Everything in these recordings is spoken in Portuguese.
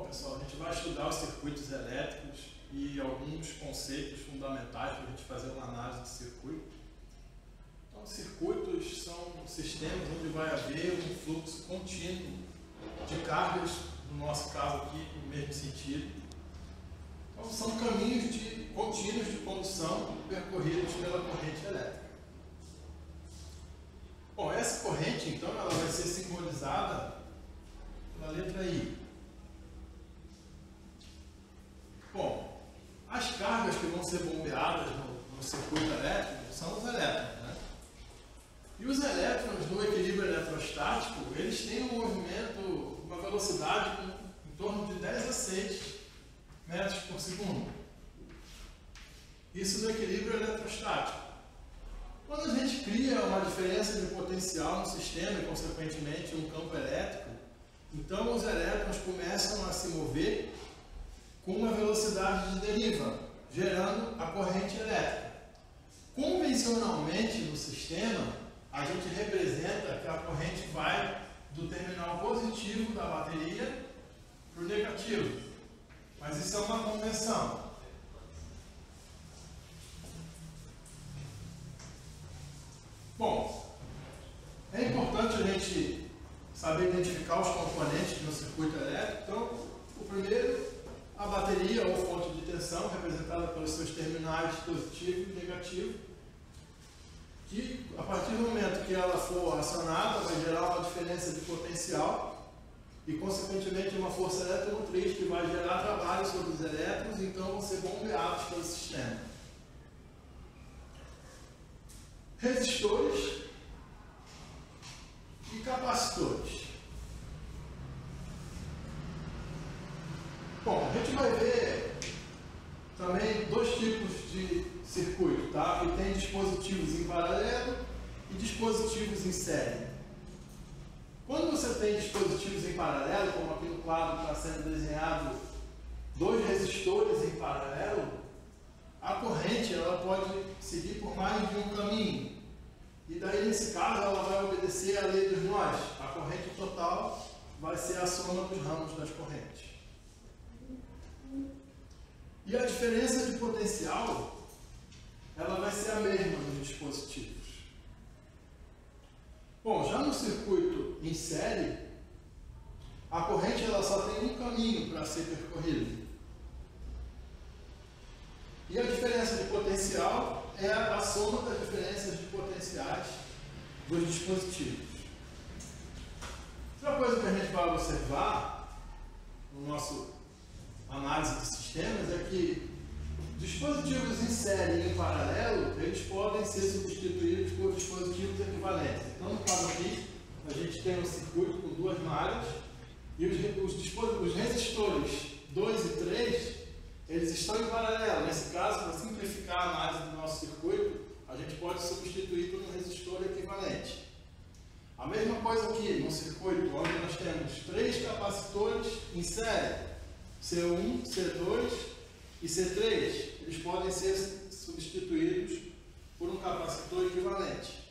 pessoal, a gente vai estudar os circuitos elétricos e alguns conceitos fundamentais para a gente fazer uma análise de circuito. Então, circuitos são sistemas onde vai haver um fluxo contínuo de cargas, no nosso caso aqui, no mesmo sentido. Então, são caminhos contínuos de condução percorridos pela corrente elétrica. Bom, essa corrente, então, ela vai ser simbolizada pela letra I. Bom, as cargas que vão ser bombeadas no circuito elétrico são os elétrons, né? E os elétrons no equilíbrio eletrostático, eles têm um movimento, uma velocidade em torno de 10 a 6 metros por segundo. Isso no equilíbrio eletrostático. Quando a gente cria uma diferença de potencial no sistema e, consequentemente, um campo elétrico, então os elétrons começam a se mover com uma velocidade de deriva, gerando a corrente elétrica. Convencionalmente, no sistema, a gente representa que a corrente vai do terminal positivo da bateria para o negativo. Mas isso é uma convenção. Bom, é importante a gente saber identificar os componentes no circuito elétrico. Então, o primeiro, a bateria ou fonte de tensão, representada pelos seus terminais positivo e negativo, que a partir do momento que ela for acionada, vai gerar uma diferença de potencial e, consequentemente, uma força eletromotriz que vai gerar trabalho sobre os elétrons, então vão ser bombeados pelo sistema. Resistores e capacitores. Bom, a gente vai ver também dois tipos de circuito, tá? Que tem dispositivos em paralelo e dispositivos em série. Quando você tem dispositivos em paralelo, como aqui no quadro está sendo desenhado dois resistores em paralelo, a corrente ela pode seguir por mais de um caminho. E daí, nesse caso, ela vai obedecer à lei dos nós. A corrente total vai ser a soma dos ramos das correntes. E a diferença de potencial, ela vai ser a mesma nos dispositivos. Bom, já no circuito em série, a corrente ela só tem um caminho para ser percorrido. E a diferença de potencial é a soma das diferenças de potenciais dos dispositivos. Outra coisa que a gente vai observar no nosso análise de sistemas é que dispositivos em série e em paralelo, eles podem ser substituídos por dispositivos equivalentes. Então, no caso aqui, a gente tem um circuito com duas malhas e os resistores 2 e 3, eles estão em paralelo. Nesse caso, para simplificar a análise do nosso circuito, a gente pode substituir por um resistor equivalente. A mesma coisa aqui no circuito, onde nós temos 3 capacitores em série, C1, C2 e C3, eles podem ser substituídos por um capacitor equivalente.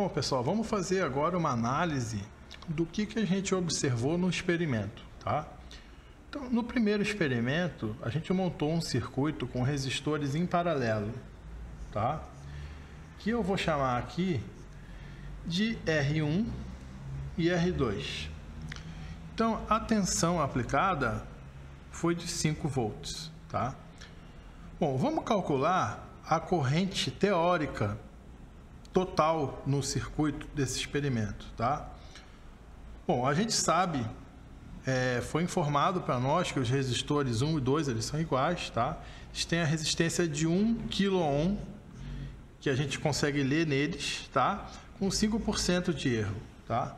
Bom, pessoal, vamos fazer agora uma análise do que a gente observou no experimento, tá? Então, no primeiro experimento, a gente montou um circuito com resistores em paralelo, tá? Que eu vou chamar aqui de R1 e R2. Então, a tensão aplicada foi de 5 volts, tá? Bom, vamos calcular a corrente teórica total no circuito desse experimento, tá? Bom, a gente sabe, foi informado para nós que os resistores 1 e 2 eles são iguais, tá? Eles têm a resistência de 1 kΩ, que a gente consegue ler neles, tá? Com 5% de erro, tá?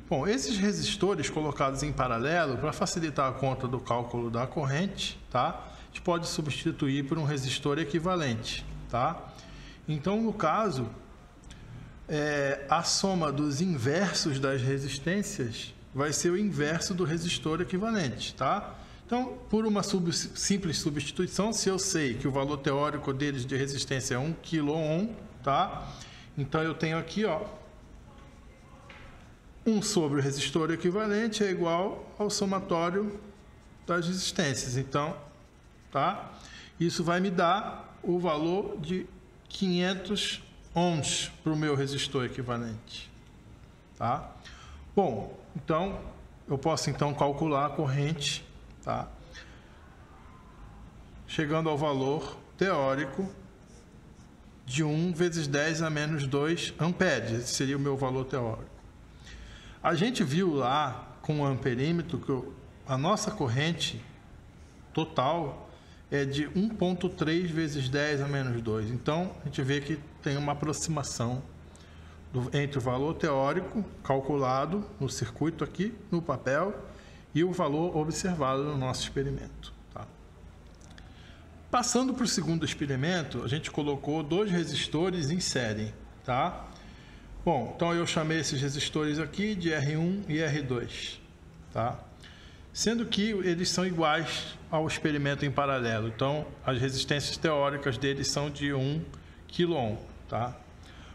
Bom, esses resistores colocados em paralelo, para facilitar a conta do cálculo da corrente, tá? A gente pode substituir por um resistor equivalente, tá? Então, no caso, a soma dos inversos das resistências vai ser o inverso do resistor equivalente, tá? Então, por uma simples substituição, se eu sei que o valor teórico deles de resistência é 1 kΩ, tá? Então, eu tenho aqui, ó, 1 sobre o resistor equivalente é igual ao somatório das resistências. Então, tá? Isso vai me dar o valor de 500 ohms para o meu resistor equivalente, tá? Bom, então, eu posso então calcular a corrente, tá? Chegando ao valor teórico de 1 vezes 10 a menos 2 amperes. Esse seria o meu valor teórico. A gente viu lá com o amperímetro que a nossa corrente total é de 1,3 vezes 10 a menos 2. Então, a gente vê que tem uma aproximação entre o valor teórico calculado no circuito aqui, no papel, e o valor observado no nosso experimento. Tá? Passando para o segundo experimento, a gente colocou 2 resistores em série. Tá? Bom, então eu chamei esses resistores aqui de R1 e R2. Tá? Sendo que eles são iguais ao experimento em paralelo. Então, as resistências teóricas deles são de 1 kΩ. Tá?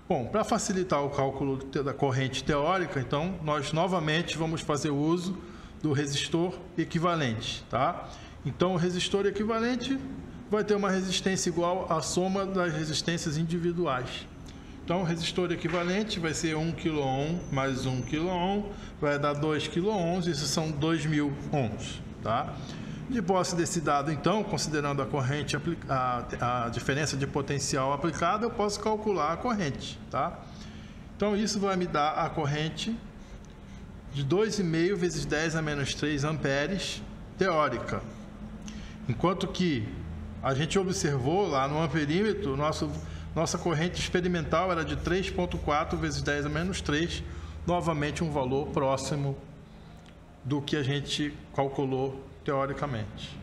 Bom, para facilitar o cálculo da corrente teórica, então, nós novamente vamos fazer uso do resistor equivalente. Tá? Então, o resistor equivalente vai ter uma resistência igual à soma das resistências individuais. Então, o resistor equivalente vai ser 1 kΩ mais 1 kΩ, vai dar 2 kΩ, isso são 2.000 ohms. Tá? De posse desse dado, então, considerando a corrente, a diferença de potencial aplicada, eu posso calcular a corrente. Tá? Então, isso vai me dar a corrente de 2,5 vezes 10 a menos 3 amperes teórica. Enquanto que a gente observou lá no amperímetro, nossa corrente experimental era de 3,4 vezes 10 a menos 3, novamente um valor próximo do que a gente calculou teoricamente.